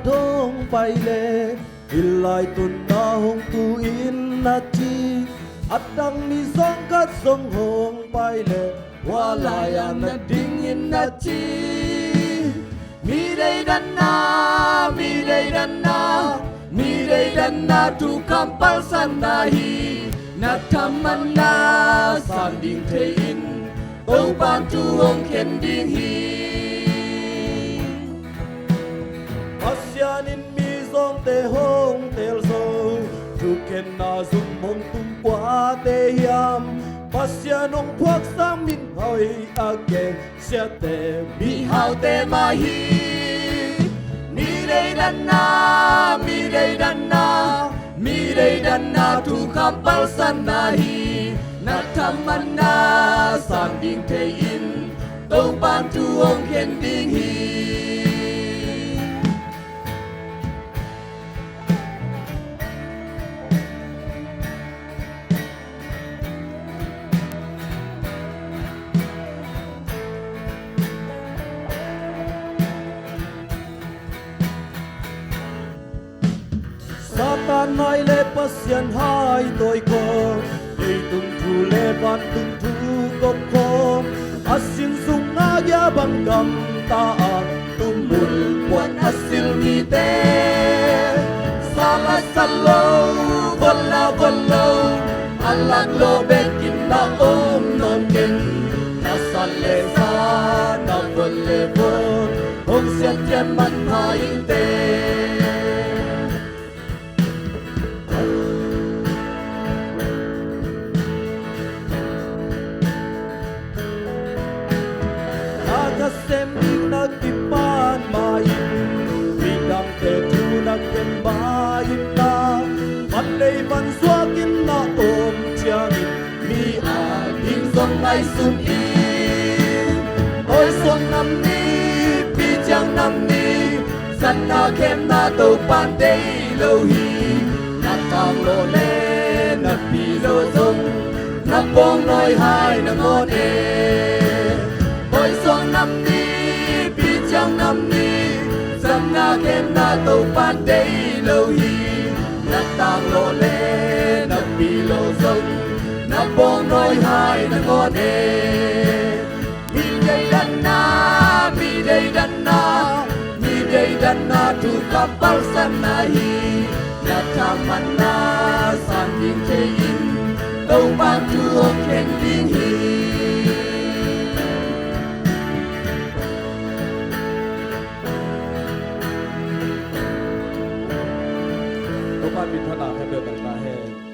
thong pai le ilai tun na hong tu in na chi atang mi song kat song hong pai le wala ya na ding in na chi mi dei dan na mi dei dan na mi dei dan na tu kampal san na hi na thaman na san ding thei in tong pan tu hong khen ding hi Asian in mi song te hong tel so tu ken na zum mong tum qua te yam Pasian ong phuak sang min hoi again sia te mi hao te ma hi mi dei dan na mi dei dan na mi dei dan na tu kampal san na hi na thaman na san ding te in tong pan tu ong khen ding hi Satan hai le pasian hai tôi ko ei tung thu le ban tung thu gop ko asin sung na ya bang gam ta tum mul quan asil mi te sala salo bolla alang lo bekin na non ken na sale sa na bolle bon hong sian tian man hai te Sem din nagtipan main bidang te tu nagken bayin na Malay man suakin na chiangin mi ading song ay sun in Ôi song nam ni pi chang nam ni san na kem na to pan day lo hi na tang lo le na pi lo song na pong noi hai na ngon e Ôi song nam ni pi chang nam ni san na kem na to pan day lo hi na tang lo le na pi lo song na pong noi hai na ngon e mi dei dan na mi dei dan na mi dei dan na tu kapal san na hi na thaman na san ding te in tong pan tu hong khen ding hi Ban bin thana hai be ba hai